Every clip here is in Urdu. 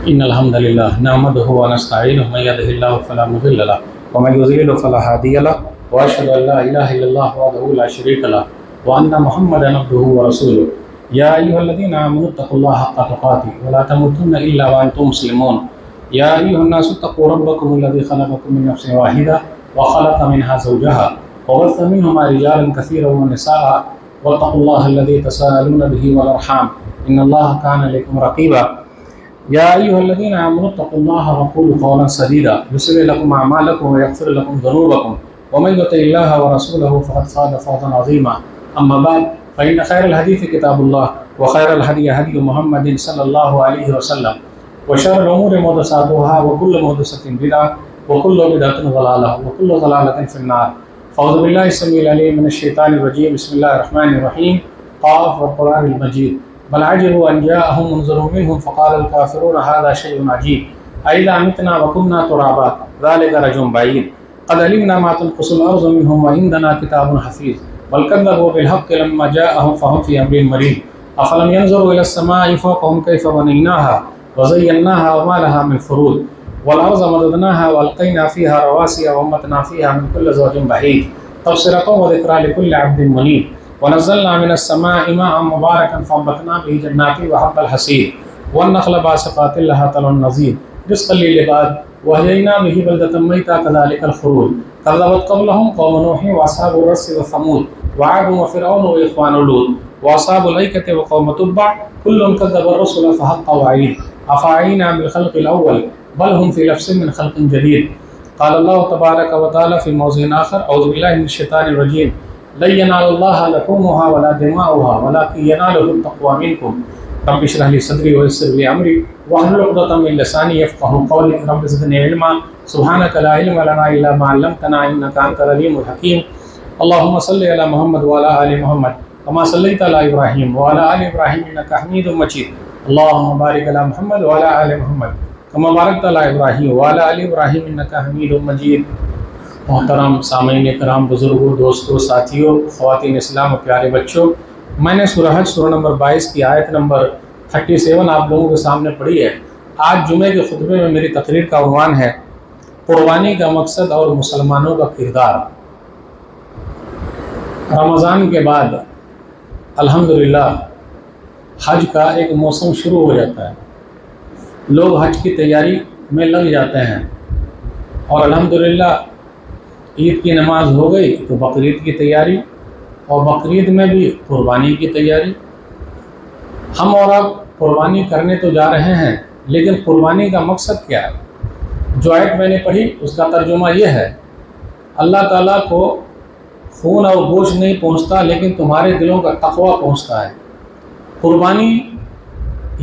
إن الحمد لله نحمده ونستعينه من يهده الله فلا مضل له ومن يضلل فلا هادي له وأشهد أن لا إله إلا الله وحده لا شريك له وأن محمدا عبده ورسوله يا أيها الذين آمنوا اتقوا الله حق تقاته ولا تموتن إلا وأنتم مسلمون يا أيها الناس اتقوا ربكم الذي خلقكم من نفس واحدة وخلق منها زوجها وبث منهما رجالا كثيرا ونساء واتقوا الله الذي تساءلون به والأرحام إن الله كان عليكم رقيبا يا أيها الذين آمنوا اتقوا الله وقولوا قولا سديدا يصلح لكم أعمالكم ويغفر لكم ذنوبكم ومن يطع الله ورسوله فقد فاز فوزا عظيما أما بعد فإن خير الحديث كتاب الله وخير الهدي هدي محمد صلى الله عليه وسلم وشر الأمور محدثاتها وكل محدثة بدعة وكل بدعة ضلالة وكل ضلالة في النار فأعوذ بالله السميع العليم من الشيطان الرجيم بسم الله الرحمن الرحيم قاف والقرآن المجيد بل عجبوا أن جاءهم منذر منهم فقال الكافرون هذا شيء عجيب أئذا متنا وكنا ترابا ذلك رجل بعيد قد علمنا ما تنقص الأرض منهم وعندنا كتاب حفيظ بل كذبوا بالحق لما جاءهم فهم في أمر مريض أفلم ينظروا إلى السماء فوقهم كيف بنيناها وزيناها وما لها من فروج والأرض مددناها وألقينا فيها رواسي وأنبتنا فيها من كل زوج بهيج تبصرة وذكرى لكل عبد منيب ونزلنا من السماء ماء مباركا فأنبتنا به جنات وحب الحصيد والنخل باسقات لها طلع نضيد رزقا للعباد وأحيينا به بلدة ميتا كذلك الخروج كذبت قبلهم قوم نوح وأصحاب الرس وثمود وعاد وفرعون وإخوان لوط وأصحاب الأيكة وقوم تبع كل كذب الرسل فحق وعيد أفعينا بالخلق الأول بل هم في لبس من خلق جديد قال الله تبارك وتعالى في موضع آخر أعوذ بالله من الشيطان الرجيم لن ينال الله لحومها ولا دماؤها ولكن يناله التقوى منكم رب اشرح لي صدري ويسر لي امري واحلل عقدة من لساني يفقهوا قولي رب زدني علما سبحانك لا علم لنا الا ما علمتنا انك انت العليم الحكيم اللهم صل على محمد وعلى ال محمد كما صليت على ابراهيم وعلى ال ابراهيم انك حميد مجيد اللهم بارك على محمد وعلى ال محمد كما باركت على ابراهيم وعلى ال ابراهيم انك حميد مجيد محترم سامعین کرام، بزرگوں، دوستوں، ساتھیوں، خواتین اسلام و پیارے بچوں، میں نے سورہ حج سورہ نمبر 22 کی آیت نمبر 37 آپ لوگوں کے سامنے پڑھی ہے۔ آج جمعے کے خطبے میں میری تقریر کا عنوان ہے قربانی کا مقصد اور مسلمانوں کا کردار۔ رمضان کے بعد الحمدللہ حج کا ایک موسم شروع ہو جاتا ہے، لوگ حج کی تیاری میں لگ جاتے ہیں، اور الحمدللہ عید کی نماز ہو گئی تو بقرعید کی تیاری، اور بقرعید میں بھی قربانی کی تیاری۔ ہم اور آپ قربانی کرنے تو جا رہے ہیں، لیکن قربانی کا مقصد کیا ہے؟ جو آیت میں نے پڑھی اس کا ترجمہ یہ ہے، اللہ تعالیٰ کو خون اور گوشت نہیں پہنچتا، لیکن تمہارے دلوں کا تقویٰ پہنچتا ہے۔ قربانی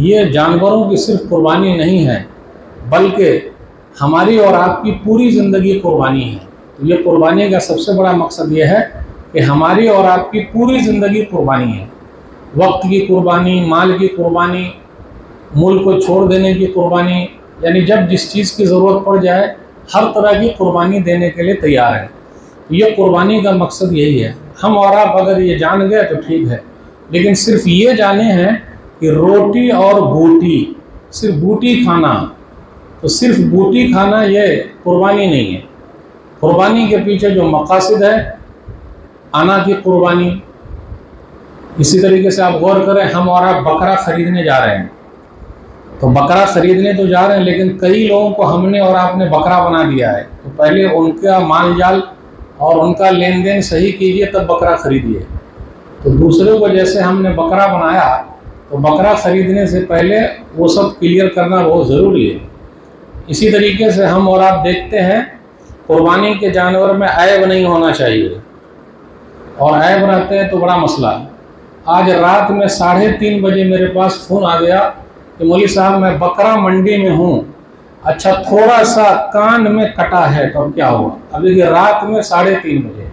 یہ جانوروں کی صرف قربانی نہیں ہے، بلکہ ہماری اور آپ کی پوری زندگی قربانی ہے۔ یہ قربانی کا سب سے بڑا مقصد یہ ہے کہ ہماری اور آپ کی پوری زندگی قربانی ہے۔ وقت کی قربانی، مال کی قربانی، ملک کو چھوڑ دینے کی قربانی، یعنی جب جس چیز کی ضرورت پڑ جائے ہر طرح کی قربانی دینے کے لیے تیار ہے۔ یہ قربانی کا مقصد یہی ہے۔ ہم اور آپ اگر یہ جان گئے تو ٹھیک ہے، لیکن صرف یہ جانے ہیں کہ روٹی اور بوٹی، صرف بوٹی کھانا، تو صرف بوٹی کھانا یہ قربانی نہیں ہے۔ قربانی کے پیچھے جو مقاصد ہے، انا کی قربانی، اسی طریقے سے آپ غور کریں، ہم اور آپ بکرا خریدنے جا رہے ہیں، تو بکرا خریدنے تو جا رہے ہیں، لیکن کئی لوگوں کو ہم نے اور آپ نے بکرا بنا دیا ہے، تو پہلے ان کا مال جال اور ان کا لین دین صحیح کیجئے تب بکرا خریدیے۔ تو دوسروں کو جیسے ہم نے بکرا بنایا، تو بکرا خریدنے سے پہلے وہ سب کلیئر کرنا بہت ضروری ہے۔ اسی طریقے سے ہم اور آپ دیکھتے ہیں قربانی کے جانور میں عیب نہیں ہونا چاہیے، اور عیب رہتے ہیں تو بڑا مسئلہ۔ آج رات میں 3:30 بجے میرے پاس فون آ گیا کہ مولوی صاحب میں بکرا منڈی میں ہوں، اچھا تھوڑا سا کان میں کٹا ہے تو اب کیا ہوا؟ ابھی یہ رات میں 3:30 بجے،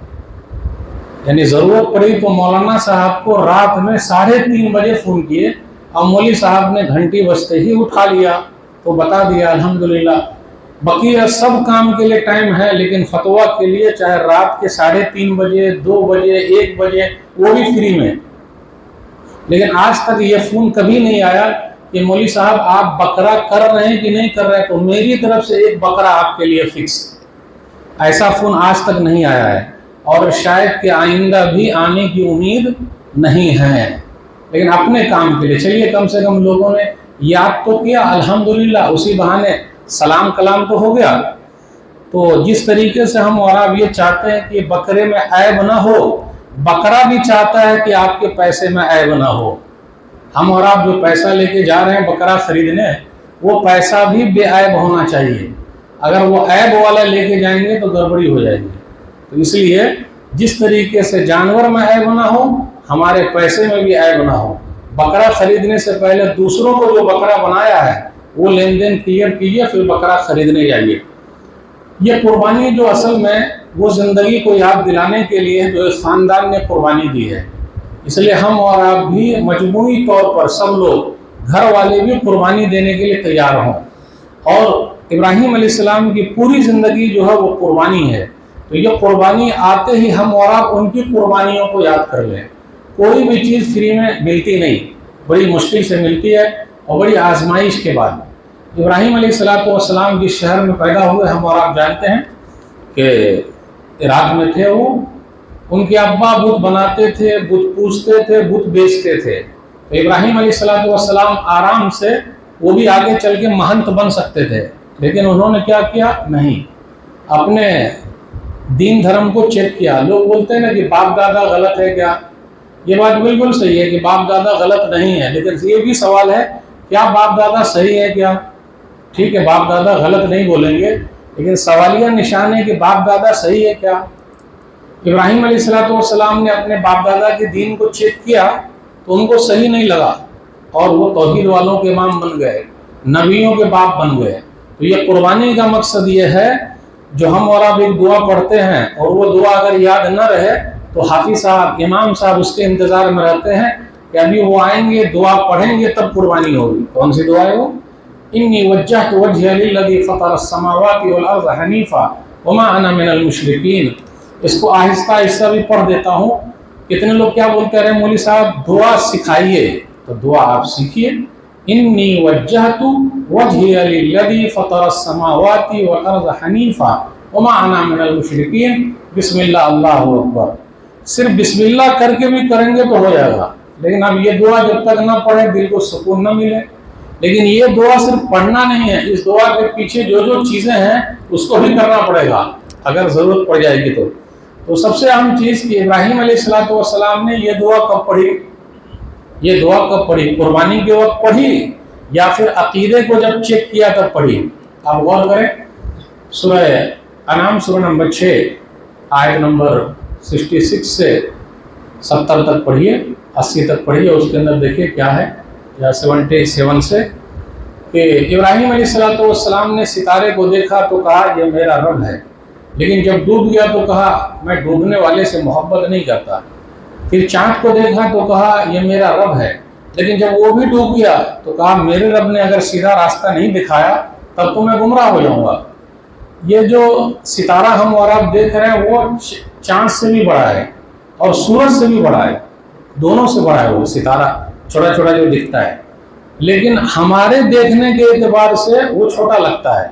یعنی ضرورت پڑی تو مولانا صاحب کو رات میں 3:30 بجے فون کیے، اور مولوی صاحب نے گھنٹی بجتے ہی اٹھا لیا تو بتا دیا الحمدللہ۔ بقیہ سب کام کے لیے ٹائم ہے، لیکن فتویٰ کے لیے چاہے رات کے 3:30 بجے، 2 بجے، 1 بجے، وہ بھی فری میں۔ لیکن آج تک یہ فون کبھی نہیں آیا کہ مولوی صاحب آپ بکرا کر رہے ہیں کہ نہیں کر رہے ہیں، تو میری طرف سے ایک بکرا آپ کے لیے فکس۔ ایسا فون آج تک نہیں آیا ہے اور شاید کہ آئندہ بھی آنے کی امید نہیں ہے، لیکن اپنے کام کے لیے چلیے کم سے کم لوگوں نے یاد تو کیا، الحمدللہ اسی بہانے سلام کلام تو ہو گیا۔ تو جس طریقے سے ہم اور آپ یہ چاہتے ہیں کہ بکرے میں عیب نہ ہو، بکرا بھی چاہتا ہے کہ آپ کے پیسے میں عیب نہ ہو۔ ہم اور آپ جو پیسہ لے کے جا رہے ہیں بکرا خریدنے، وہ پیسہ بھی بے عیب ہونا چاہیے۔ اگر وہ عیب والا لے کے جائیں گے تو گڑبڑی ہو جائے گی۔ تو اس لیے جس طریقے سے جانور میں عیب نہ ہو، ہمارے پیسے میں بھی عیب نہ ہو۔ بکرا خریدنے سے پہلے دوسروں کو جو بکرا بنایا ہے وہ لین دین کلیئر کیجیے، پھر بکرا خریدنے جائیے۔ یہ قربانی جو اصل میں وہ زندگی کو یاد دلانے کے لیے جو اس خاندان نے قربانی دی ہے، اس لیے ہم اور آپ بھی مجموعی طور پر سب لوگ گھر والے بھی قربانی دینے کے لیے تیار ہوں۔ اور ابراہیم علیہ السلام کی پوری زندگی جو ہے وہ قربانی ہے، تو یہ قربانی آتے ہی ہم اور آپ ان کی قربانیوں کو یاد کر لیں۔ کوئی بھی چیز فری میں ملتی نہیں، بڑی مشکل سے ملتی ہے اور بڑی آزمائش کے بعد۔ ابراہیم علیہ السلام جس شہر میں پیدا ہوئے ہم اور آپ جانتے ہیں کہ عراق میں تھے وہ، ان کے ابا بت بناتے تھے، بت پوجتے تھے، بت بیچتے تھے۔ تو ابراہیم علیہ السلام آرام سے وہ بھی آگے چل کے مہنت بن سکتے تھے، لیکن انہوں نے کیا کیا؟ نہیں، اپنے دین دھرم کو چیک کیا۔ لوگ بولتے ہیں نا کہ باپ دادا غلط ہے کیا؟ یہ بات بالکل صحیح ہے کہ باپ دادا غلط نہیں ہے، لیکن یہ بھی سوال ہے کیا باپ دادا صحیح ہے کیا؟ ٹھیک ہے، باپ دادا غلط نہیں بولیں گے، لیکن سوالیہ نشان ہے کہ باپ دادا صحیح ہے کیا؟ ابراہیم علیہ السلام نے اپنے باپ دادا کے دین کو چیک کیا تو ان کو صحیح نہیں لگا، اور وہ توحید والوں کے امام بن گئے، نبیوں کے باپ بن گئے۔ تو یہ قربانی کا مقصد یہ ہے، جو ہم اور آپ ایک دعا پڑھتے ہیں اور وہ دعا اگر یاد نہ رہے تو حافظ صاحب، امام صاحب اس کے انتظار میں رہتے ہیں کہ ابھی وہ آئیں گے، دعا پڑھیں گے تب قربانی ہوگی۔ کون سی دعا ہے وہ؟ انی وجہت وجہی للذی فطر السماوات والارض حنیفا وما انا من المشرکین۔ اس کو آہستہ آہستہ بھی پڑھ دیتا ہوں۔ کتنے لوگ کیا بولتے رہے مولوی صاحب دعا سکھائیے، تو دعا آپ سیکھیے۔ انی وجہت وجہی للذی فطر السماوات والارض حنیفا وما انا من المشرکین، بسم اللہ اللہ اکبر۔ صرف بسم اللہ کر کے بھی کریں گے تو ہو جائے گا، لیکن اب یہ دعا جب تک نہ پڑھیں دل کو سکون نہ ملے۔ لیکن یہ دعا صرف پڑھنا نہیں ہے، اس دعا کے پیچھے جو چیزیں ہیں اس کو بھی کرنا پڑے گا اگر ضرورت پڑ جائے گی تو سب سے اہم چیز کہ ابراہیم علیہ السلام نے یہ دعا کب پڑھی؟ یہ دعا کب پڑھی؟ قربانی کے وقت پڑھی یا پھر عقیدے کو جب چیک کیا تب پڑھی؟ آپ غور کریں، سورہ انعام سورہ نمبر 6 آیت نمبر 66 سے 70 تک پڑھیے، 80 تک پڑھیے، اس کے اندر دیکھیے کیا ہے، یا 77 سے، کہ ابراہیم علیہ السلام نے ستارے کو دیکھا تو کہا یہ میرا رب ہے، لیکن جب ڈوب گیا تو کہا میں ڈوبنے والے سے محبت نہیں کرتا۔ پھر چاند کو دیکھا تو کہا یہ میرا رب ہے، لیکن جب وہ بھی ڈوب گیا تو کہا میرے رب نے اگر سیدھا راستہ نہیں دکھایا تب تو میں گمراہ ہو جاؤں گا۔ یہ جو ستارہ ہم اور آپ دیکھ رہے ہیں وہ چاند سے بھی بڑا ہے اور سورج سے بھی بڑا ہے، دونوں سے بڑا ہے وہ ستارہ چھوٹا چھوٹا جو دکھتا ہے، لیکن ہمارے دیکھنے کے اعتبار سے وہ چھوٹا لگتا ہے،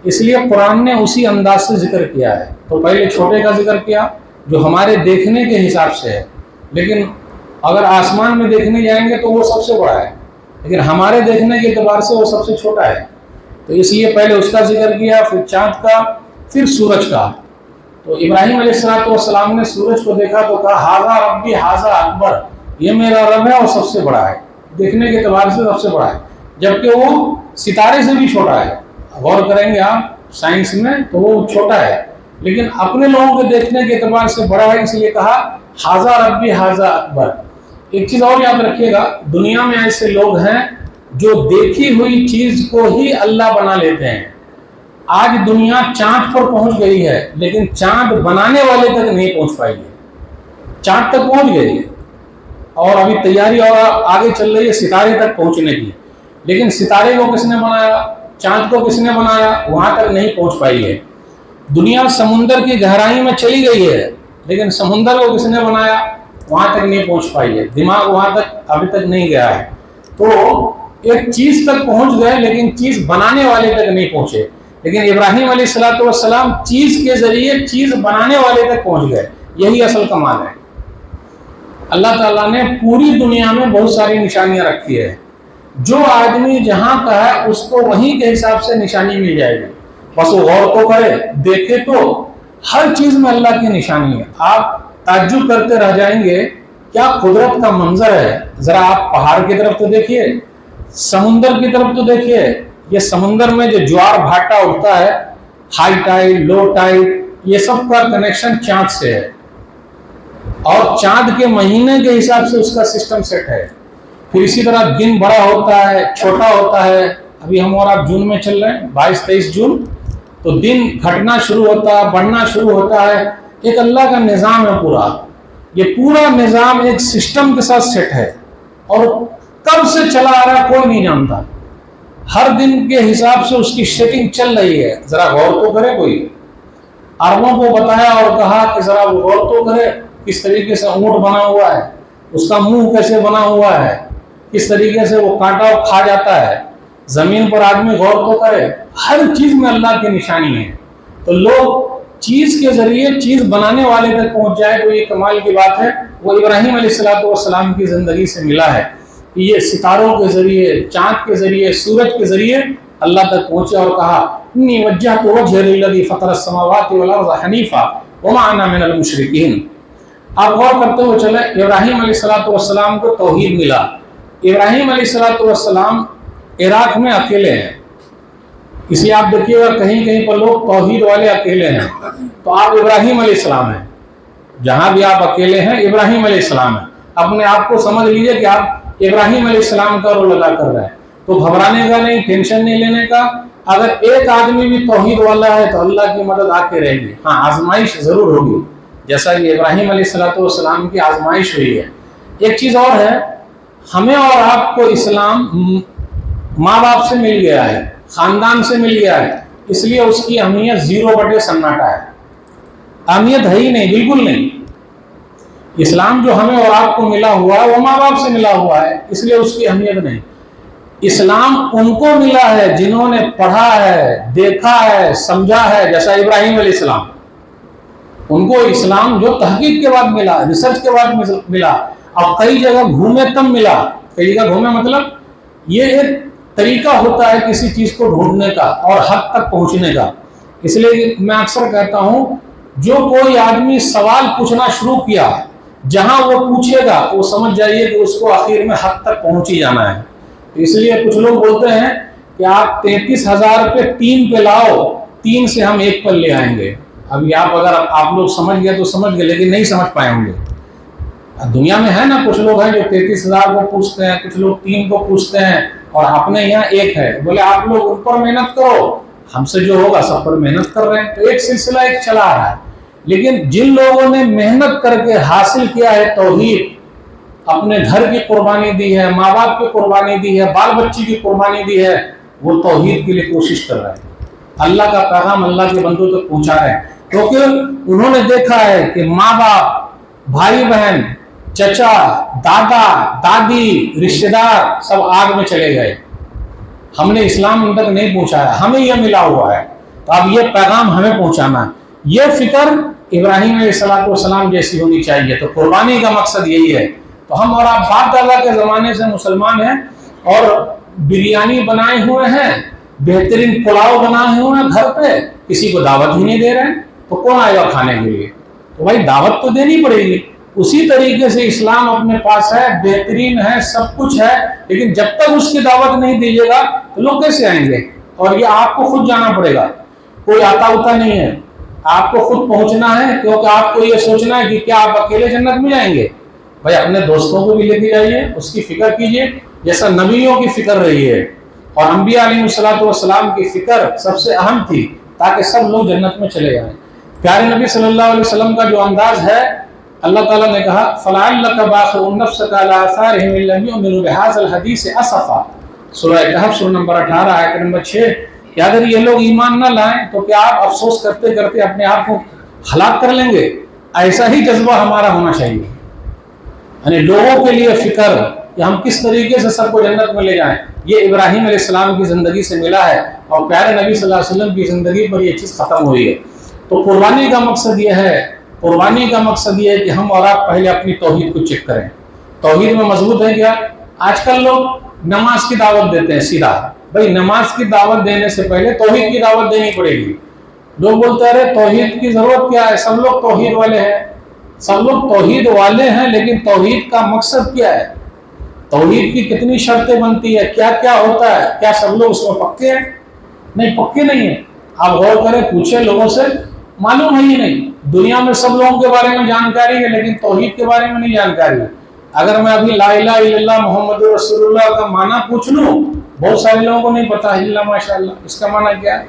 اس لیے قرآن نے اسی انداز سے ذکر کیا ہے۔ تو پہلے چھوٹے کا ذکر کیا جو ہمارے دیکھنے کے حساب سے ہے، لیکن اگر آسمان میں دیکھنے جائیں گے تو وہ سب سے بڑا ہے، لیکن ہمارے دیکھنے کے اعتبار سے وہ سب سے چھوٹا ہے۔ تو اس لیے پہلے اس کا ذکر کیا، پھر چاند کا، پھر سورج کا۔ تو ابراہیم علیہ السلام نے سورج کو دیکھا تو کہا ھذا ربی ھذا اکبر، یہ میرا رب ہے اور سب سے بڑا ہے، دیکھنے کے اعتبار سے سب سے بڑا ہے، جبکہ وہ ستارے سے بھی چھوٹا ہے۔ غور کریں گے آپ سائنس میں تو وہ چھوٹا ہے، لیکن اپنے لوگوں کے دیکھنے کے اعتبار سے بڑا ہے، اس لیے کہا ھذا ربی ھذا اکبر۔ ایک چیز اور یاد رکھیے گا، دنیا میں ایسے لوگ ہیں جو دیکھی ہوئی چیز کو ہی اللہ بنا لیتے ہیں۔ آج دنیا چاند پر پہنچ گئی ہے لیکن چاند بنانے والے تک نہیں پہنچ پائی ہے۔ چاند تک پہنچ گئی ہے اور ابھی تیاری اور آگے چل رہی ہے ستارے تک پہنچنے کی، لیکن ستارے کو کس نے بنایا، چاند کو کس نے بنایا، وہاں تک نہیں پہنچ پائی ہے۔ دنیا سمندر کی گہرائی میں چلی گئی ہے لیکن سمندر کو کس نے بنایا، وہاں تک نہیں پہنچ پائی ہے۔ دماغ وہاں تک ابھی تک نہیں گیا ہے۔ تو ایک چیز تک پہنچ گئے لیکن چیز بنانے والے تک نہیں پہنچے. لیکن ابراہیم علیہ الصلوۃ والسلام چیز کے ذریعے چیز بنانے والے تک پہنچ گئے. یہی اصل کمال ہے. اللہ تعالیٰ نے پوری دنیا میں بہت ساری نشانیاں رکھی ہے. جو آدمی جہاں کا ہے اس کو وہیں کے حساب سے نشانی مل جائے گی. بس وہ غور تو کرے, دیکھے تو ہر چیز میں اللہ کی نشانی ہے. آپ تعجب کرتے رہ جائیں گے, کیا قدرت کا منظر ہے. ذرا آپ پہاڑ کی طرف تو دیکھیے, سمندر کی طرف تو دیکھیے. یہ سمندر میں جو جوار بھاٹا اٹھتا ہے, ہائی ٹائیڈ, لو ٹائیڈ, یہ سب کا کنیکشن چاند سے ہے, اور چاند کے مہینے کے حساب سے اس کا سسٹم سیٹ ہے. پھر اسی طرح دن بڑا ہوتا ہے, چھوٹا ہوتا ہے. ابھی ہم اور آپ جون میں چل رہے ہیں, 22-23 جون, تو دن گھٹنا شروع ہوتا ہے, بڑھنا شروع ہوتا ہے. ایک اللہ کا نظام ہے پورا. یہ پورا نظام ایک سسٹم کے ساتھ سیٹ ہے, اور کب سے چلا آ رہا ہے کوئی نہیں جانتا. ہر دن کے حساب سے اس کی سیٹنگ چل رہی ہے. ذرا غور تو کرے کوئی. عربوں کو بتایا اور کہا کہ ذرا غور تو کرے, کس طریقے سے اونٹ بنا ہوا ہے, اس کا منہ کیسے بنا ہوا ہے, کس طریقے سے وہ کانٹا کھا جاتا ہے. زمین پر آدمی غور تو کرے. ہر چیز میں اللہ کی نشانی ہے. تو لوگ چیز کے ذریعے چیز بنانے والے تک پہنچ جائے تو یہ کمال کی بات ہے. وہ ابراہیم علیہ الصلوۃ والسلام کی زندگی سے ملا ہے. یہ ستاروں کے ذریعے, چاند کے ذریعے, سورج کے ذریعے اللہ تک پہنچے اور کہا انی وجہت وجہی للذی فطر السماوات والارض حنیفا وما انا من المشرکین. آپ غور کرتے ہوئے چلے, ابراہیم علیہ الصلوۃ والسلام کو توحید ملا. ابراہیم علیہ الصلوۃ والسلام عراق میں اکیلے ہیں. اس لیے آپ دیکھیے گا کہیں کہیں پر لوگ توحید والے اکیلے ہیں, تو آپ ابراہیم علیہ السلام ہیں. جہاں بھی آپ اکیلے ہیں ابراہیم علیہ السلام ہیں. اپنے آپ کو سمجھ لیجئے کہ آپ ابراہیم علیہ السلام کا رول ادا کر رہے ہیں. تو گھبرانے کا نہیں, ٹینشن نہیں لینے کا. اگر ایک آدمی بھی توحید والا ہے تو اللہ کی مدد آ کے رہے گی. ہاں, آزمائش ضرور ہوگی, جیسا کہ ابراہیم علیہ الصلوۃ والسلام کی آزمائش ہوئی ہے. ایک چیز اور ہے, ہمیں اور آپ کو اسلام ماں باپ سے مل گیا ہے, خاندان سے مل گیا ہے, اس لیے اس کی اہمیت 0/سناٹا ہے. اہمیت ہے ہی نہیں, بالکل نہیں. اسلام جو ہمیں اور آپ کو ملا ہوا ہے وہ ماں باپ سے ملا ہوا ہے, اس لیے اس کی اہمیت نہیں. اسلام ان کو ملا ہے جنہوں نے پڑھا ہے, دیکھا ہے, سمجھا ہے, جیسا ابراہیم علیہ السلام. ان کو اسلام جو تحقیق کے بعد ملا, ریسرچ کے بعد ملا. اب کئی جگہ گھومے تب ملا. کئی جگہ گھومے مطلب یہ ایک طریقہ ہوتا ہے کسی چیز کو ڈھونڈنے کا اور حد تک پہنچنے کا. اس لیے میں اکثر کہتا ہوں, جو کوئی آدمی سوال پوچھنا شروع کیا, جہاں وہ پوچھے گا وہ سمجھ جائیے کہ اس کو آخر میں حد تک پہنچ ہی جانا ہے. اس لیے کچھ لوگ بولتے ہیں کہ آپ 33,000 پہ 3 پہ لاؤ, 3 سے ہم 1 پر لے آئیں گے. ابھی اگر آپ لوگ سمجھ گئے تو سمجھ گئے, لیکن نہیں سمجھ پائیں گے. دنیا میں ہے نا, کچھ لوگ ہیں جو 33,000 کو پوچھتے ہیں, کچھ لوگ 3 کو پوچھتے ہیں, اور اپنے یہاں 1 ہے. بولے آپ لوگ ان پر محنت کرو, ہم سے جو ہوگا سب پر محنت کر رہے ہیں. تو ایک سلسلہ ایک چلا آ رہا ہے. لیکن جن لوگوں نے محنت کر کے حاصل کیا ہے توحید, اپنے گھر کی قربانی دی ہے, ماں باپ کی قربانی دی ہے, بال بچی کی قربانی دی ہے, وہ توحید کے لیے کوشش کر رہے ہیں. اللہ کا پیغام اللہ کے بندوں تک پہنچا رہے ہیں, کیونکہ انہوں نے دیکھا ہے کہ ماں باپ, بھائی بہن, چچا, دادا, دادی, رشتہ دار سب آگ میں چلے گئے. ہم نے اسلام ان تک نہیں پہنچایا, ہمیں یہ ملا ہوا ہے, تو اب یہ پیغام ہمیں پہنچانا ہے. یہ فکر ابراہیم علیہ الصلوۃ والسلام جیسی ہونی چاہیے. تو قربانی کا مقصد یہی ہے. تو ہم اور آپ باپ دادا کے زمانے سے مسلمان ہیں, اور بریانی بنائے ہوئے ہیں, بہترین پلاؤ بنائے ہوئے ہیں گھر پہ, کسی کو دعوت ہی نہیں دے رہے ہیں, تو کون آئے گا کھانے کے لیے؟ تو بھائی دعوت تو دینی پڑے گی. اسی طریقے سے اسلام اپنے پاس ہے, بہترین ہے, سب کچھ ہے, لیکن جب تک اس کی دعوت نہیں دیجیے گا تو لوگ کیسے آئیں گے؟ اور یہ آپ کو خود جانا پڑے گا, کوئی آتا ہوتا نہیں ہے. آپ کو خود پہنچنا ہے, کیونکہ آپ کو یہ سوچنا ہے کہ کیا آپ اکیلے جنت میں جائیں گے. بھائی اپنے دوستوں کو بھی لے کے جائیے, اس کی فکر کیجیے جیسا نبیوں کی فکر رہی ہے, اور انبیاء علیہ الصلوۃ والسلام کی فکر سب سے اہم تھی, تاکہ سب لوگ جنت میں چلے جائیں. پیارے نبی صلی اللہ علیہ وسلم کا جو انداز ہے, اللہ تعالیٰ نے کہا فَلَعَلَّكَ بَاخِعٌ نَفْسَكَ عَلَىٰ آثَارِهِمْ إِن لَّمْ يُؤْمِنُوا بِهَٰذَا الْحَدِيثِ أَسَفًا. سورہ کہف سورہ نمبر 18 آیت نمبر 6, کہ اگر یہ لوگ ایمان نہ لائیں تو کیا آپ افسوس کرتے کرتے اپنے آپ کو ہلاک کر لیں گے؟ ایسا ہی جذبہ ہمارا ہونا چاہیے. یعنی لوگوں کے لیے فکر, کہ ہم کس طریقے سے سب کو جنت میں لے جائیں، یہ ابراہیم علیہ السلام کی زندگی سے ملا ہے، اور پیارے نبی صلی اللہ علیہ وسلم کی زندگی پر یہ چیز ختم ہوئی ہے۔ تو قربانی کا مقصد یہ ہے، قربانی کا مقصد یہ ہے کہ ہم اور آپ پہلے اپنی توحید کو چیک کریں، توحید میں مضبوط ہے کیا؟ آج کل لوگ نماز کی دعوت دیتے ہیں سیدھا، بھائی نماز کی دعوت دینے سے پہلے توحید کی دعوت دینی پڑے گی۔ لوگ بولتے ہیں توحید کی ضرورت کیا ہے، سب لوگ توحید والے ہیں، سب لوگ توحید والے ہیں، لیکن توحید کا مقصد کیا ہے، توحید کی کتنی شرطیں بنتی ہے، کیا کیا ہوتا ہے، کیا سب لوگ اس میں پکے ہیں؟ نہیں، پکے نہیں ہیں۔ آپ غور کریں، پوچھیں لوگوں سے، معلوم ہے ہی نہیں۔ دنیا میں سب لوگوں کے بارے میں جانکاری ہے، لیکن توحید کے بارے میں نہیں جانکاری ہے۔ اگر میں ابھی لا الہ الا اللہ محمد رسول اللہ کا معنی پوچھ لوں، بہت سارے لوگوں کو نہیں پتا، اللہ ماشاء اللہ اس کا معنی کیا ہے۔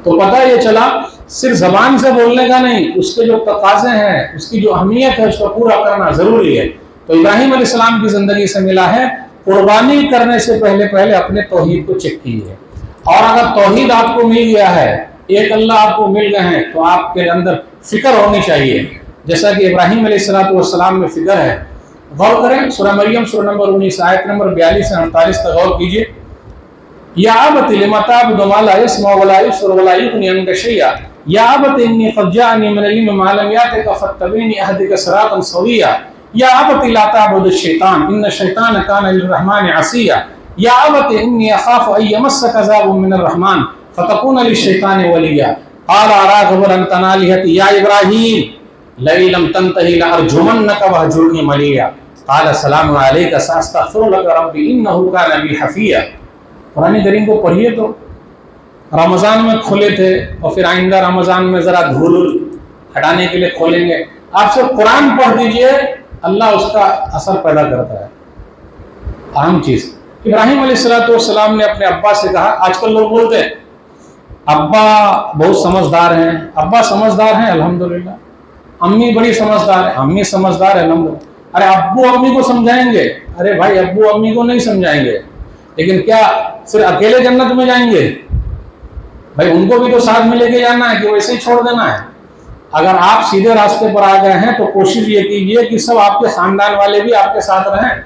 تو پتہ یہ چلا صرف زبان سے بولنے کا نہیں، اس کے جو تقاضے ہیں، اس کی جو اہمیت ہے، اس کو پورا کرنا ضروری ہے۔ تو ابراہیم علیہ السلام کی زندگی سے ملا ہے، قربانی کرنے سے پہلے اپنے توحید کو چیک کیجیے۔ اور اگر توحید آپ کو مل گیا ہے، ایک اللہ آپ کو مل گئے ہیں، تو آپ کے اندر فکر ہونی چاہیے، جیسا کہ ابراہیم علیہ السلام میں فکر ہے۔ غور کریں، سورہ مریم سورہ نمبر 19 آیت نمبر 42 سے 48 تک غور کیجیے۔ یا ابت لم تعبد ما لا يسمع ولا يبصر ولا يغني عنك شيئا یا ابت انی قد جاءنی من العلم ما لم یأتک فاتبعنی اهدک صراطا سویا یا ابت لا تعبد الشیطان ان الشیطان کان للرحمن عصیا یا ابت انی اخاف ان یمسک عذاب من الرحمن فتکون للشیطان ولیا قال اراغب انت عن آلہتی یا ابراہیم لئن لم تنتہی لارجمنک واہجرنی ملیا قال السلام علیک ساستغفر لک ربی انہ کان بی حفیا۔ قرآن کریم کو پڑھیے تو رمضان میں کھولے تھے، اور پھر آئندہ رمضان میں ذرا دھول ہٹانے کے لیے کھولیں گے۔ آپ سے قرآن پڑھ دیجئے، اللہ اس کا اثر پیدا کرتا ہے۔ اہم چیز، ابراہیم علیہ السلام نے اپنے ابا سے کہا، آج کل لوگ بولتے ہیں ابا بہت سمجھدار ہیں، ابا سمجھدار ہیں الحمدللہ، امی بڑی سمجھدار ہیں، امی سمجھدار ہے الحمدللہ۔ ارے ابو امی کو سمجھائیں گے؟ ارے بھائی ابو امی کو نہیں سمجھائیں گے، لیکن کیا صرف اکیلے جنت میں جائیں گے؟ بھائی ان کو بھی تو ساتھ میں لے کے جانا ہے، کہ ویسے ہی چھوڑ دینا ہے؟ اگر آپ سیدھے راستے پر آ گئے ہیں تو کوشش یہ کیجئے کہ سب آپ کے خاندان والے بھی آپ کے ساتھ رہیں۔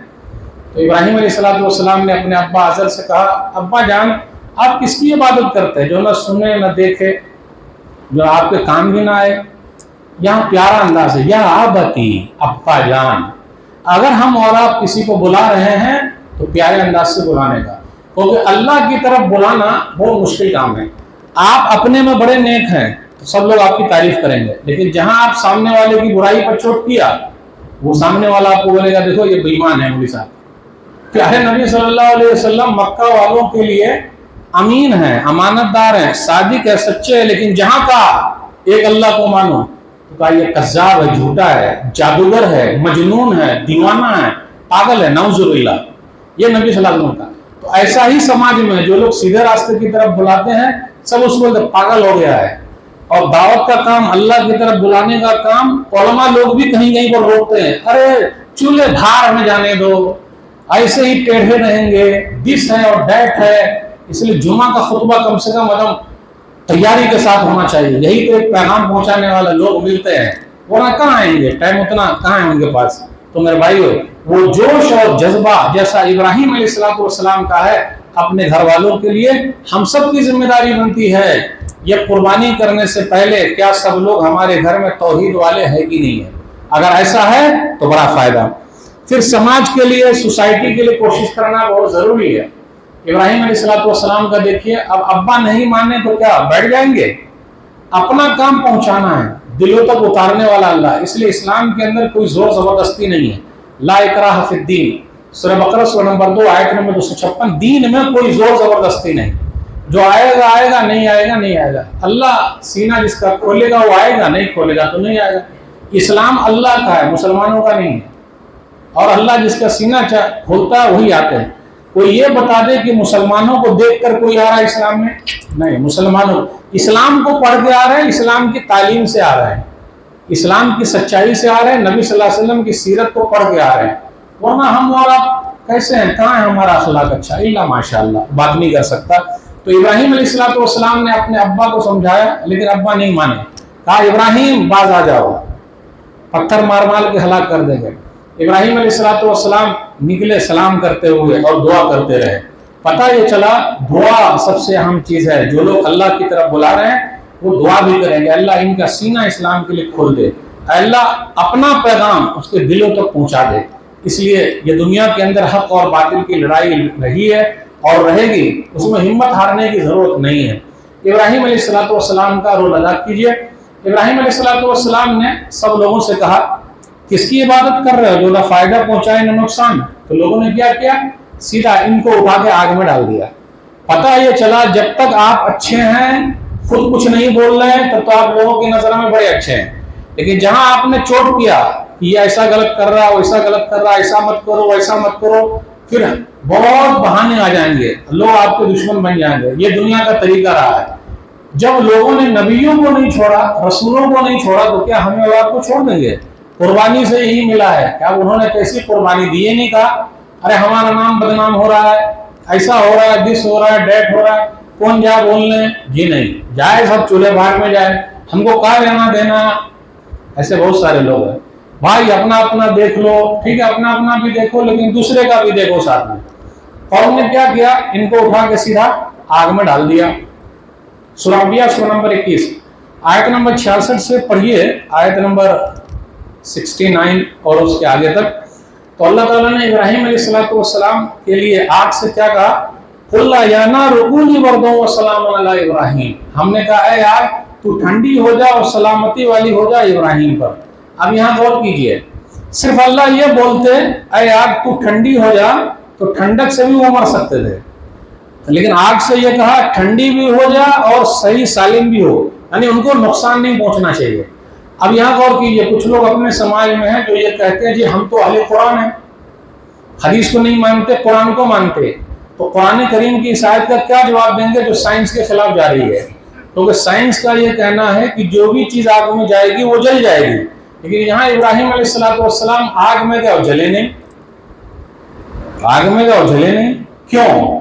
تو ابراہیم علیہ السلام نے اپنے ابا آزر سے کہا، ابا جان آپ کس کی عبادت کرتے ہیں جو نہ سنے نہ دیکھے، جو آپ کے کام بھی نہ آئے؟ یہاں پیارا انداز ہے، یا آبتی، ابا جان۔ اگر ہم اور آپ کسی کو بلا رہے ہیں تو پیارے انداز سے بلانے کا، کیونکہ اللہ کی طرف بلانا بہت مشکل کام ہے۔ آپ اپنے میں بڑے نیک ہیں تو سب لوگ آپ کی تعریف کریں گے، لیکن جہاں آپ سامنے والے کی برائی پر چوٹ کیا، وہ سامنے والا آپ کو بولے گا دیکھو یہ بے ایمان ہے مولوی صاحب۔ پیارے نبی صلی اللہ علیہ وسلم مکہ والوں کے لیے امین ہیں، امانت دار ہیں، صادق ہے، سچے ہیں، لیکن جہاں کہا ایک اللہ کو مانو تو کہا یہ کذاب ہے، جھوٹا ہے، جادوگر ہے، مجنون ہے، دیوانہ ہے، پاگل ہے، نعوذ باللہ۔ یہ نبی صلی اللہ علیہ وسلم کا۔ تو ایسا ہی سماج میں جو لوگ سیدھے راستے کی طرف بلاتے ہیں، سب اس کو پاگل ہو گیا ہے۔ اور دعوت کا کام، اللہ کی طرف بلانے کا کام، علماء لوگ بھی کہیں کہیں پر روکتے ہیں، ارے چولہے دھار میں جانے دو، ایسے ہی ٹیڑھے رہیں گے، دس ہے اور ڈیٹ ہے، اس لیے جمعہ کا خطبہ کم سے کم تیاری کے ساتھ ہونا چاہیے۔ یہی تو ایک پیغام پہنچانے والے لوگ ملتے ہیں، ورنہ کہاں آئیں گے؟ ٹائم اتنا کہاں ہے ان کے پاس؟ تو میرے بھائیو، وہ جوش اور جذبہ جیسا ابراہیم علیہ السلام کا ہے اپنے گھر والوں کے لیے، ہم سب کی ذمہ داری بنتی ہے یہ قربانی کرنے سے پہلے کیا سب لوگ ہمارے گھر میں توحید والے ہیں کہ نہیں ہے؟ اگر ایسا ہے تو بڑا فائدہ۔ پھر سماج کے لیے، سوسائٹی کے لیے کوشش کرنا بہت ضروری ہے۔ ابراہیم علیہ السلام کا دیکھیے، اب ابا نہیں ماننے تو کیا بیٹھ جائیں گے؟ اپنا کام پہنچانا ہے، دلوں تک اتارنے والا اللہ۔ اس لیے اسلام کے اندر کوئی زور زبردستی نہیں ہے، لا اکراہ فی الدین، سورہ بقرہ سورہ نمبر 2 آیت نمبر 256۔ دین میں کوئی زور زبردستی نہیں، جو آئے گا آئے گا، نہیں آئے گا نہیں آئے گا۔ اللہ سینہ جس کا کھولے گا وہ آئے گا، نہیں کھولے گا تو نہیں آئے گا۔ اسلام اللہ کا ہے، مسلمانوں کا نہیں ہے، اور اللہ جس کا سینہ کھولتا ہے وہی آتے ہیں۔ کوئی یہ بتا دے کہ مسلمانوں کو دیکھ کر کوئی آ رہا ہے اسلام میں؟ نہیں، مسلمانوں اسلام کو پڑھ کے آ رہے ہیں، اسلام کی تعلیم سے آ رہے ہیں، اسلام کی سچائی سے آ رہے ہیں، نبی صلی اللہ علیہ وسلم کی سیرت کو پڑھ کے آ رہے ہیں۔ ورنہ ہم اور آپ کیسے ہیں؟ کہاں ہے ہمارا اخلاق اچھا؟ اللہ ماشاء اللہ بات نہیں کر سکتا۔ تو ابراہیم علیہ السلام نے اپنے ابا کو سمجھایا، لیکن ابا نہیں مانے، کہا ابراہیم باز آ جاؤ، پتھر مار مار کے ہلاک کر دیں گے۔ ابراہیم علیہ السلام نکلے سلام کرتے ہوئے اور دعا کرتے رہے. پتہ یہ چلا دعا سب سے اہم چیز ہے. جو لوگ اللہ کی طرف بلا رہے ہیں وہ دعا بھی کریں گے, اللہ ان کا سینہ اسلام کے لیے کھول دے, اللہ اپنا پیغام اس کے دلوں تک پہنچا دے. اس لیے یہ دنیا کے اندر حق اور باطل کی لڑائی رہی ہے اور رہے گی, اس میں ہمت ہارنے کی ضرورت نہیں ہے. ابراہیم علیہ السلام کا رول ادا کیجئے. ابراہیم علیہ السلام نے سب لوگوں سے کہا کس کی عبادت کر رہے ہو جو نہ فائدہ پہنچائے نہ نقصان. تو لوگوں نے کیا کیا, سیدھا ان کو اٹھا کے آگ میں ڈال دیا. پتہ یہ چلا جب تک آپ اچھے ہیں, خود کچھ نہیں بول رہے ہیں, تب تو آپ لوگوں کی نظر میں بڑے اچھے ہیں. لیکن جہاں آپ نے چوٹ کیا کہ یہ ایسا غلط کر رہا ہے, ویسا غلط کر رہا ہے, ایسا مت کرو ویسا مت کرو, پھر بہت بہانے آ جائیں گے, لوگ آپ کے دشمن بن جائیں گے. یہ دنیا کا طریقہ رہا ہے. جب لوگوں نے نبیوں کو نہیں چھوڑا, رسولوں کو نہیں چھوڑا, تو کیا ہمیں اور آپ کو چھوڑ دیں گے؟ قربانی سے یہی ملا ہے. کیا انہوں نے کیسی قربانی دی؟ یہ نہیں کہا ارے ہمارا نام بدنام ہو رہا ہے, ایسا ہو رہا ہے, دس ہو رہا ہے, ڈیٹ ہو رہا ہے, کون جا بولنے. جی نہیں, جائے سب چولہے بھاگ میں جائے, ہم کو کہاں لینا دینا. ایسے بہت سارے لوگ ہیں. بھائی اپنا اپنا دیکھ لو, ٹھیک ہے اپنا اپنا بھی دیکھو, لیکن دوسرے کا بھی دیکھو ساتھ میں. اور انہوں نے کیا کیا, ان کو اٹھا کے سیدھا آگ میں ڈال دیا. سورہ انبیاء سورہ نمبر 21 آیت نمبر 66 سے پڑھیے آیت نمبر 69 اور اس کے آگے تک. تو اللہ تعالیٰ نے ابراہیم علیہ السلام کے لیے آگ سے کیا کہا, قُلْ يَا نَارُ كُونِي بَرْدًا وَسَلَامًا عَلَىٰ إِبْرَاهِيمَ. ہم نے کہا اے آگ تو ٹھنڈی ہو جا اور سلامتی والی ہو جا ابراہیم پر. اب یہاں غور کیجئے, صرف اللہ یہ بولتے اے آگ تو ٹھنڈی ہو جا, تو ٹھنڈک سے بھی وہ مر سکتے تھے, لیکن آگ سے یہ کہا ٹھنڈی بھی ہو جا اور صحیح سالم بھی ہو, یعنی ان کو نقصان نہیں پہنچنا چاہیے. اب یہاں غور کیجئے, کچھ لوگ اپنے سماج میں ہیں جو یہ کہتے ہیں جی ہم تو اہل قرآن ہیں, حدیث کو نہیں مانتے, قرآن کو مانتے. تو قرآن کریم کی اس آیت کا کیا جواب دیں گے جو سائنس کے خلاف جا رہی ہے؟ کیونکہ سائنس کا یہ کہنا ہے کہ جو بھی چیز آگ میں جائے گی وہ جل جائے گی, لیکن یہاں ابراہیم علیہ السلام آگ میں گئے اور جلے نہیں. آگ میں گئے اور جلے نہیں, کیوں؟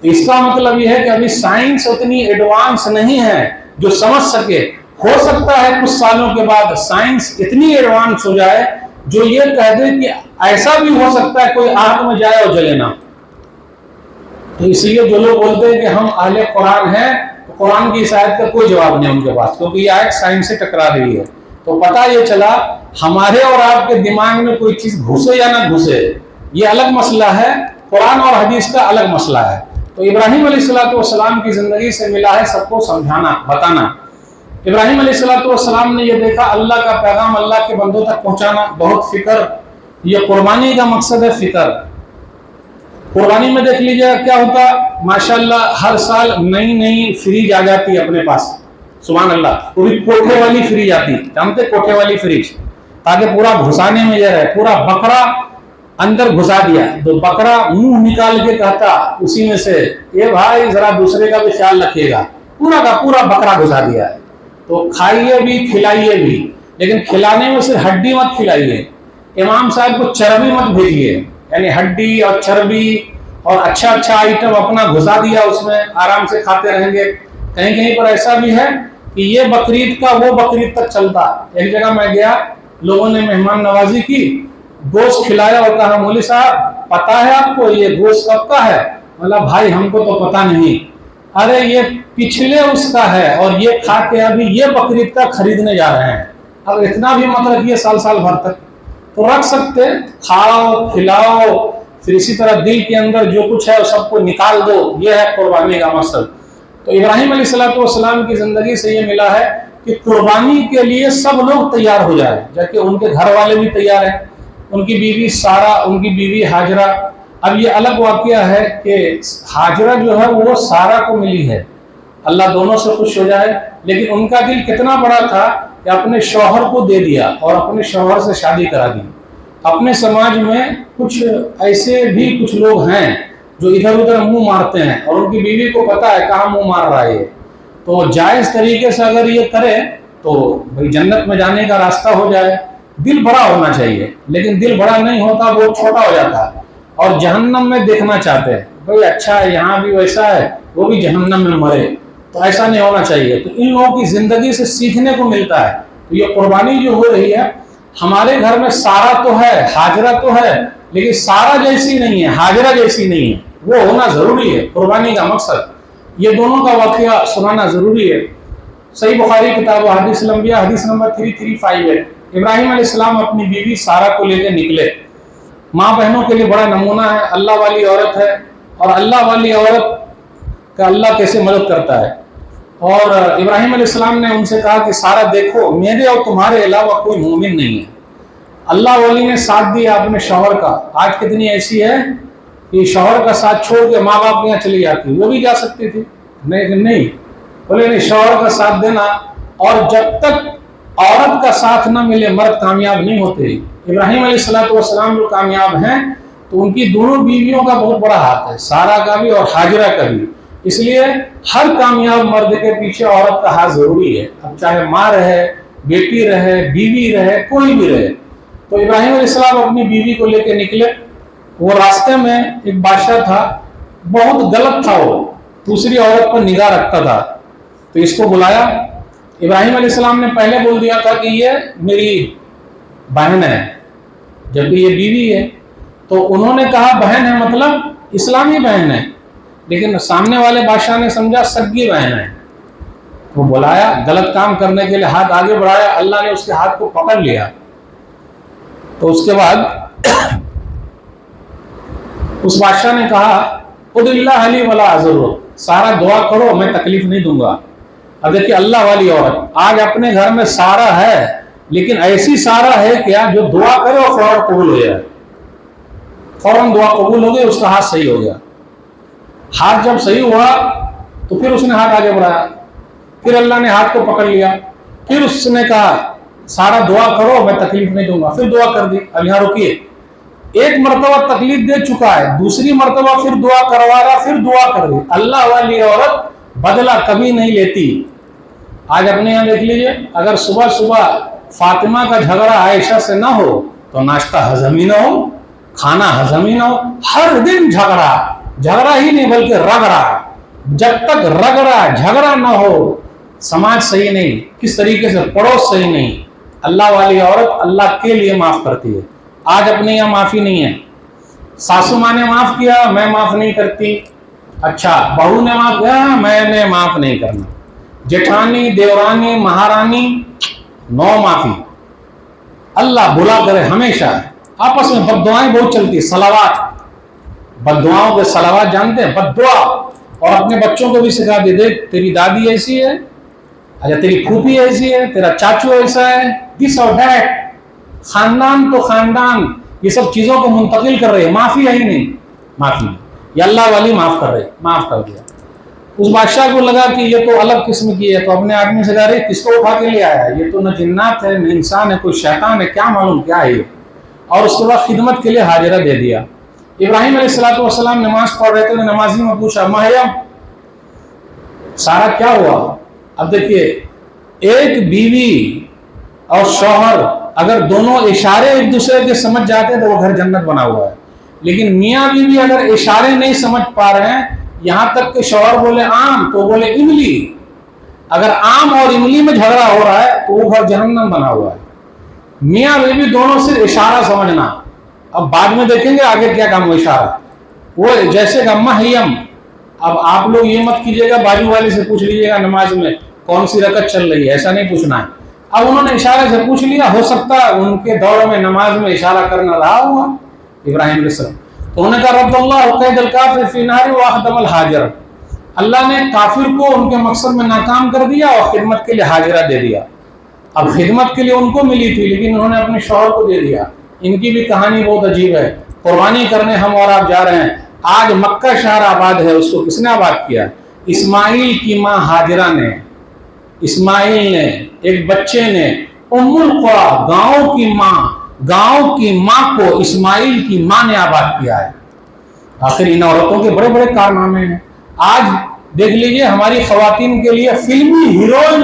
اس کا مطلب یہ ہے کہ ابھی سائنس اتنی ایڈوانس نہیں ہے جو سمجھ سکے. ہو سکتا ہے کچھ سالوں کے بعد سائنس اتنی ایڈوانس ہو جائے جو یہ کہہ دے کہ ایسا بھی ہو سکتا ہے کوئی آگ میں جائے اور جلے نہ. تو اس لیے جو لوگ بولتے ہیں کہ ہم اہل قرآن ہیں, تو قرآن کی اس آیت کا کوئی جواب نہیں ان کے پاس, کیونکہ یہ آیت سائنس سے ٹکرا رہی ہے. تو پتہ یہ چلا ہمارے اور آپ کے دماغ میں کوئی چیز گھسے یا نہ گھسے یہ الگ مسئلہ ہے, قرآن اور حدیث کا الگ مسئلہ ہے. تو ابراہیم علیہ السلام کی زندگی سے ملا ہے سب کو سمجھانا, بتانا. ابراہیم علیہ السلام نے یہ دیکھا اللہ کا پیغام اللہ کے بندوں تک پہنچانا, بہت فکر. یہ قربانی کا مقصد ہے, فکر. قربانی میں دیکھ لیجیے کیا ہوتا, ماشاءاللہ ہر سال نئی نئی فریج آ جاتی ہے اپنے پاس, سبحان اللہ. پوری کوٹھے والی فریج آتی, جانتے کوٹھے والی فریج, تاکہ پورا گھسانے میں یہ رہے. پورا بکرا اندر گھسا دیا, تو بکرا منہ نکال کے کہتا اسی میں سے اے بھائی ذرا دوسرے کا بھی خیال رکھیے گا, پورا کا پورا بکرا گھسا دیا ہے. تو کھائیے بھی کھلائیے بھی, لیکن کھلانے میں صرف ہڈی مت کھلائیے. امام صاحب کو چربی مت بھیجیے, یعنی ہڈی اور چربی اور اچھا اچھا آئٹم اپنا گھسا دیا اس میں, آرام سے کھاتے رہیں گے. کہیں کہیں پر ایسا بھی ہے کہ یہ بقرعید کا وہ بقرعید تک چلتا. ایک جگہ میں گیا, لوگوں نے مہمان نوازی کی, گوشت کھلایا اور کہا مولوی صاحب پتہ ہے آپ کو یہ گوشت کب کا ہے؟ مطلب بھائی ہم کو تو پتہ نہیں. ارے یہ پچھلے اس کا ہے اور یہ کھا کے ابھی یہ بقرعید کا خریدنے جا رہے ہیں. اب اتنا بھی مت رکھیے سال سال بھر تک, تو رکھ سکتے, کھاؤ کھلاؤ, پھر اسی طرح دل کے اندر جو کچھ ہے وہ سب کو نکال دو. یہ ہے قربانی کا مقصد. تو ابراہیم علیہ السلام کی زندگی سے یہ ملا ہے کہ قربانی کے لیے سب لوگ تیار ہو جائے, جبکہ ان کے گھر والے بھی تیار ہیں. ان کی بیوی سارا, ان کی بیوی ہاجرہ. اب یہ الگ واقعہ ہے کہ ہاجرہ جو ہے وہ سارا کو ملی ہے, اللہ دونوں سے خوش ہو جائے, لیکن ان کا دل کتنا بڑا تھا کہ اپنے شوہر کو دے دیا اور اپنے شوہر سے شادی کرا دی. اپنے سماج میں کچھ ایسے بھی کچھ لوگ ہیں جو ادھر ادھر منہ مارتے ہیں, اور ان کی بیوی کو پتا ہے کہاں منہ مار رہا ہے. تو جائز طریقے سے اگر یہ کرے تو بھئی جنت میں جانے کا راستہ ہو جائے. دل بڑا ہونا چاہیے, لیکن دل بڑا نہیں ہوتا, وہ چھوٹا ہو جاتا ہے اور جہنم میں دیکھنا چاہتے ہیں. بھئی اچھا ہے یہاں بھی ویسا ہے, وہ بھی جہنم میں مرے, تو ایسا نہیں ہونا چاہیے. تو ان لوگوں کی زندگی سے سیکھنے کو ملتا ہے. تو یہ قربانی جو ہو رہی ہے ہمارے گھر میں سارا تو ہے، ہاجرہ تو ہے، لیکن سارا جیسی نہیں ہے، ہاجرہ جیسی نہیں ہے، وہ ہونا ضروری ہے قربانی کا مقصد۔ یہ دونوں کا واقعہ سنانا ضروری ہے۔ صحیح بخاری کتاب و حدیث الانبیاء حدیث نمبر 335 ہے۔ ابراہیم علیہ السلام اپنی بیوی سارا کو لے کے نکلے۔ ماں بہنوں کے لیے بڑا نمونہ ہے، اللہ والی عورت ہے، اور اللہ والی عورت کا اللہ کیسے مدد کرتا ہے۔ اور ابراہیم علیہ السلام نے ان سے کہا کہ سارا دیکھو، میرے اور تمہارے علاوہ کوئی مومن نہیں ہے۔ اللہ والی نے ساتھ دیا اپنے شوہر کا۔ آج کتنی ایسی ہے کہ شوہر کا ساتھ چھوڑ کے ماں باپ کے یہاں چلی جاتی، وہ بھی جا سکتی تھی، نہیں بولے نہیں، شوہر کا ساتھ دینا۔ اور جب تک عورت کا ساتھ نہ ملے مرد کامیاب نہیں ہوتے۔ ابراہیم علیہ السلام جو کامیاب ہیں تو ان کی دونوں بیویوں کا بہت بڑا ہاتھ ہے، سارا کا بھی اور ہاجرہ کا بھی۔ اس لیے ہر کامیاب مرد کے پیچھے عورت کا ہاتھ ضروری ہے، اب چاہے ماں رہے، بیٹی رہے، بیوی رہے، کوئی بھی رہے۔ تو ابراہیم علیہ السلام اپنی بیوی کو لے کے نکلے۔ وہ راستے میں ایک بادشاہ تھا، بہت غلط تھا، وہ دوسری عورت پر نگاہ رکھتا تھا، تو اس کو بلایا۔ ابراہیم علیہ السلام نے پہلے بول دیا تھا کہ یہ میری بہن ہے، جبکہ یہ بیوی ہے۔ تو انہوں نے کہا بہن ہے مطلب اسلامی بہن ہے، لیکن سامنے والے بادشاہ نے سمجھا سگی بہن ہے۔ وہ بلایا، غلط کام کرنے کے لیے ہاتھ آگے بڑھایا، اللہ نے اس کے ہاتھ کو پکڑ لیا۔ تو اس کے بعد اس بادشاہ نے کہا خود اللہ علی ولا عذر، سارا دعا کرو میں تکلیف نہیں دوں گا۔ اب دیکھیے اللہ والی عورت، آج اپنے گھر میں سارا ہے، لیکن ایسی سارا ہے کیا جو دعا کرے اور فوراً قبول ہو جائے، فوراً دعا قبول ہو گئی، اس کا ہاتھ صحیح ہو گیا۔ ہاتھ جب صحیح ہوا تو پھر اس نے ہاتھ آگے بڑھایا، پھر اللہ نے ہاتھ کو پکڑ لیا، پھر اس نے کہا سارا دعا کرو میں تکلیف نہیں دوں گا، پھر دعا کر دی۔ اب یہاں رکیے، ایک مرتبہ تکلیف دے چکا ہے، دوسری مرتبہ پھر دعا کروا رہا، پھر دعا کر رہی۔ اللہ والی عورت بدلہ کبھی نہیں لیتی۔ آج اپنے یہاں دیکھ لیجئے، اگر صبح صبح فاطمہ کا جھگڑا عائشہ سے نہ ہو تو ناشتہ ہضم ہی نہ ہو، کھانا ہضم ہی نہ ہو، ہر دن جھگڑا ہی نہیں بلکہ رگڑا۔ جب تک رگڑا جھگڑا نہ ہو سماج صحیح نہیں، کس طریقے سے پڑوس صحیح نہیں۔ اللہ والی عورت اللہ کے لیے معاف کرتی ہے۔ آج اپنے یہاں معافی نہیں ہے، ساسو ماں نے معاف کیا میں معاف نہیں کرتی، اچھا بہو نے معاف کیا میں نے معاف نہیں کرنا، جٹھانی دیورانی مہارانی نو معافی۔ اللہ بلا کرے ہمیشہ۔ آپس میں بد دعائیں بہت چلتی، صلوات، بد دعاؤں کے صلوات جانتے ہیں، بد دعا۔ اور اپنے بچوں کو بھی سکھا دے، دیکھ تیری دادی ایسی ہے، اچھا تیری پھوپھی ایسی ہے، تیرا چاچو ایسا ہے، دس اور دیٹ۔ خاندان تو خاندان یہ سب چیزوں کو منتقل کر رہے ہیں، معافی ہے ہی نہیں، معافی نہیں۔ یہ اللہ والی معاف کر رہے، معاف کر دیا۔ اس بادشاہ کو لگا کہ یہ تو الگ قسم کی ہے، تو اپنے آدمی سے کہا رہے کس کو اٹھا کے لے آیا ہے، یہ تو نہ جنات ہے نہ انسان ہے، کوئی شیطان ہے، کیا معلوم کیا ہے یہ۔ اور اس کے بعد خدمت کے لیے حاجرہ دے دیا۔ ابراہیم علیہ السلام نماز پڑھ رہے تھے تو نمازی میں پوچھا مریم سارا کیا ہوا؟ اب دیکھیے ایک بیوی اور شوہر اگر دونوں اشارے ایک دوسرے کے سمجھ جاتے ہیں تو وہ گھر جنت بنا ہوا ہے، لیکن میاں بیوی اگر اشارے نہیں سمجھ پا رہے ہیں، یہاں تک کہ شوہر بولے آم تو بولے املی، اگر آم اور املی میں جھگڑا ہو رہا ہے تو وہ گھر جہنم بنا ہوا ہے۔ میاں بیوی دونوں صرف اشارہ سمجھنا، اب بعد میں دیکھیں گے آگے کیا کام ہو اشارہ، وہ جیسے کہ محیم۔ اب آپ لوگ یہ مت کیجیے گا بازو والے سے پوچھ لیجیے گا نماز میں کون سی رکعت چل رہی ہے، ایسا نہیں پوچھنا ہے۔ اب انہوں نے اشارے سے پوچھ لیا، ہو سکتا ہے ان کے دور میں نماز میں اشارہ کرنا رہا ہوا ابراہیم علیہ السلام، تو انہوں نے کہا رب اللہ قید الکافر فی نار واخدم الحاجر، اللہ نے کافر کو ان کے مقصد میں ناکام کر دیا اور خدمت کے لیے حاجرہ دے دیا۔ اب خدمت کے لیے ان کو ملی تھی لیکن انہوں نے اپنے شوہر کو دے دیا۔ ان کی بھی کہانی بہت عجیب ہے۔ قربانی کرنے ہم اور آپ جا رہے ہیں، آج مکہ شہر آباد ہے، اس کو کس نے آباد کیا؟ اسماعیل کی ماں ہاجرہ نے، اسماعیل نے، ایک بچے نے، ام القریٰ گاؤں کی ماں کو اسماعیل کی ماں نے آباد کیا ہے۔ آخر ان عورتوں کے بڑے بڑے کارنامے ہیں۔ آج دیکھ لیجئے ہماری خواتین کے لیے فلمی ہیروئن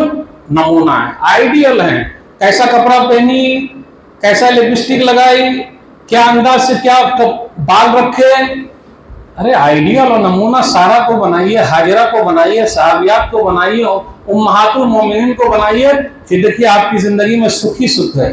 نمونہ ہے، آئیڈیل ہیں، کیسا کپڑا پہنی، کیسا لپسٹک لگائی، کیا انداز سے کیا بال رکھے، ارے آئیڈیل اور نمونہ سارا کو بنائیے، حاجرہ کو بنائیے، صحابیات کو بنائیے، امہات المومنین کو بنائیے، پھر دیکھیے آپ کی زندگی میں سکھ ہی سکھ ہے۔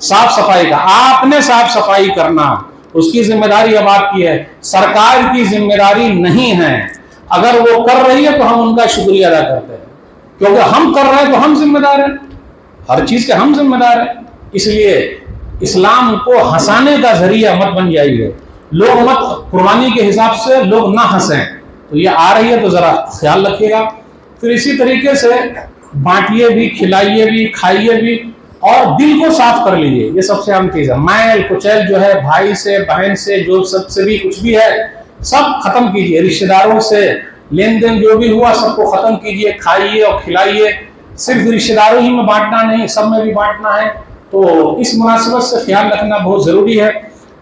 صاف صفائی کا آپ نے صاف صفائی کرنا، اس کی ذمہ داری اب آپ کی ہے، سرکار کی ذمہ داری نہیں ہے۔ اگر وہ کر رہی ہے تو ہم ان کا شکریہ ادا کرتے ہیں، کیونکہ ہم کر رہے ہیں تو ہم ذمہ دار ہیں، ہر چیز کے ہم ذمہ دار ہیں۔ اس لیے اسلام کو ہنسانے کا ذریعہ مت بن جائیے، لوگ مت قربانی کے حساب سے لوگ نہ ہنسیں۔ تو یہ آ رہی ہے تو ذرا خیال رکھیے گا۔ پھر اسی طریقے سے بانٹیے بھی، کھلائیے بھی، کھائیے بھی، اور دل کو صاف کر لیجیے، یہ سب سے اہم چیز ہے۔ میل کچیل جو ہے بھائی سے، بہن سے، جو سب سے بھی کچھ بھی ہے سب ختم کیجیے، رشتہ داروں سے لین دین جو بھی ہوا سب کو ختم کیجیے، کھائیے اور کھلائیے۔ صرف رشتہ داروں ہی میں بانٹنا نہیں، سب میں بھی بانٹنا ہے۔ تو اس مناسبت سے خیال رکھنا بہت ضروری ہے۔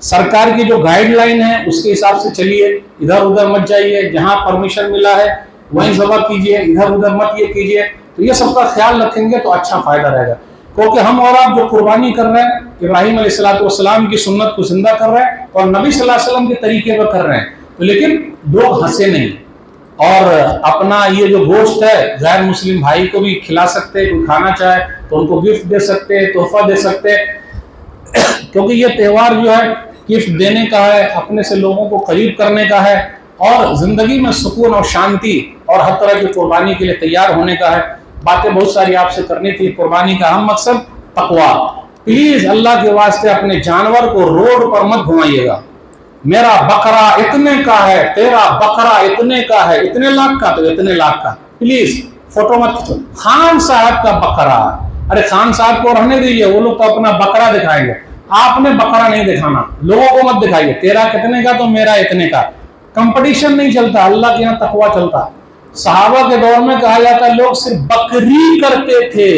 سرکار کی جو گائیڈ لائن ہے اس کے حساب سے چلیے، ادھر ادھر مت جائیے، جہاں پرمیشن ملا ہے وہیں ذبح کیجیے، ادھر ادھر مت یہ کیجیے۔ تو یہ سب کا خیال رکھیں گے تو اچھا فائدہ رہے گا، کیونکہ ہم اور آپ جو قربانی کر رہے ہیں ابراہیم علیہ السلام کی سنت کو زندہ کر رہے ہیں اور نبی صلی اللہ علیہ وسلم کے طریقے پر کر رہے ہیں، لیکن لوگ ہنسے نہیں، اور اپنا یہ جو گوشت ہے غیر مسلم بھائی کو بھی کھلا سکتے، کوئی کھانا چاہے تو ان کو گفٹ دے سکتے، تحفہ دے سکتے، کیونکہ یہ تہوار جو ہے گفٹ دینے کا ہے، اپنے سے لوگوں کو قریب کرنے کا ہے، اور زندگی میں سکون اور شانتی اور ہر طرح کی قربانی کے لیے تیار ہونے کا ہے۔ باتیں بہت ساری آپ سے کرنی تھی۔ قربانی کا اہم مقصد تقویٰ۔ پلیز اللہ کے واسطے اپنے جانور کو روڈ پر مت گھمائیے گا، میرا بکرا اتنے کا ہے، تیرا بکرا اتنے کا ہے، اتنے لاکھ کا، تو اتنے لاکھ کا، پلیز فوٹو مت کھینچو۔ خان صاحب کا بکرا، ارے خان صاحب کو رہنے دیجیے، وہ لوگ تو اپنا بکرا دکھائیں گے، آپ نے بکرا نہیں دکھانا، لوگوں کو مت دکھائیے تیرا کتنے کا تو میرا اتنے کا۔ کمپٹیشن نہیں چلتا، اللہ کے یہاں تقویٰ چلتا۔ صحابہ کے دور میں کہا جاتا ہے لوگ صرف بکری کرتے تھے،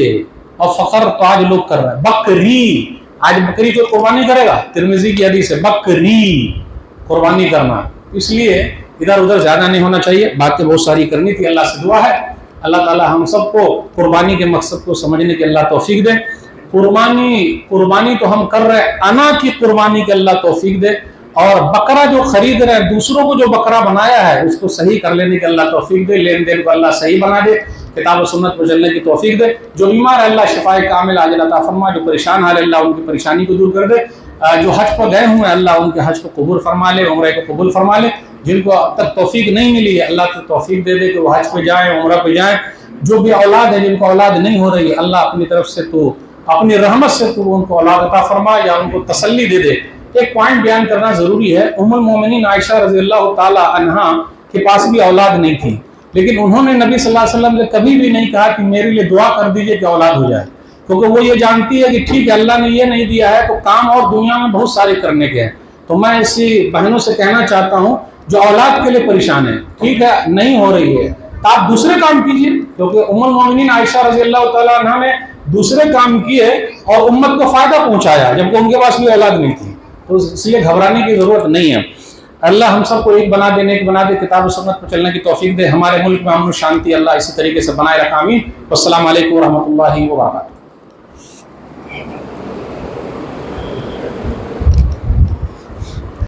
اور فخر تو آج لوگ کر رہے ہیں بکری۔ آج بکری کو قربانی کرے گا، ترمذی کی حدیث ہے بکری قربانی کرنا۔ اس لیے ادھر ادھر زیادہ نہیں ہونا چاہیے، باتیں بہت ساری کرنی تھی۔ اللہ سے دعا ہے اللہ تعالی ہم سب کو قربانی کے مقصد کو سمجھنے کی اللہ توفیق دے۔ قربانی تو ہم کر رہے ہیں، انا کی قربانی کے اللہ توفیق دے، اور بکرا جو خرید رہے ہیں، دوسروں کو جو بکرا بنایا ہے اس کو صحیح کر لینے کے اللہ توفیق دے، لین دین کو اللہ صحیح بنا دے، کتاب و سنت پر چلنے کی توفیق دے۔ جو بیمار ہے اللہ شفائے کامل عاجل عطا فرما، جو پریشان حال ہے اللہ ان کی پریشانی کو دور کر دے، جو حج پر گئے ہوئے ہیں اللہ ان کے حج کو قبول فرما لے، عمرہ کو قبول فرما لے۔ جن کو اب تک توفیق نہیں ملی ہے اللہ کو توفیق دے دے کہ وہ حج پہ جائیں، عمرہ پہ جائیں۔ جو بھی اولاد ہے، جن کو اولاد نہیں ہو رہی ہے، اللہ اپنی طرف سے تو اپنی رحمت سے تو ان کو اولاد عطا فرما یا ان کو تسلی دے دے۔ ایک پوائنٹ بیان کرنا ضروری ہے، ام المومنین عائشہ رضی اللہ تعالی عنہا کے پاس بھی اولاد نہیں تھی، لیکن انہوں نے نبی صلی اللہ علیہ وسلم سے کبھی بھی نہیں کہا کہ میرے لیے دعا کر دیجئے کہ اولاد ہو جائے، کیونکہ وہ یہ جانتی ہے کہ ٹھیک ہے اللہ نے یہ نہیں دیا ہے تو کام اور دنیا میں بہت سارے کرنے کے ہیں۔ تو میں اسی بہنوں سے کہنا چاہتا ہوں جو اولاد کے لیے پریشان ہیں، ٹھیک ہے نہیں ہو رہی ہے تو آپ دوسرے کام کیجئے، کیونکہ ام المومنین عائشہ رضی اللہ تعالیٰ عنہ نے دوسرے کام کیے اور امت کو فائدہ پہنچایا جبکہ ان کے پاس بھی اولاد نہیں تھی، تو اس لیے گھبرانے کی ضرورت نہیں ہے۔ اللہ ہم سب کو ایک بنا دینے کی بنا دے، کتاب و سنت پر چلنے کی توفیق دے، ہمارے ملک میں امن و شانتی اللہ اسی طریقے سے بنائے رکھا، آمین۔ والسلام علیکم ورحمۃ اللہ وبرکاتہ۔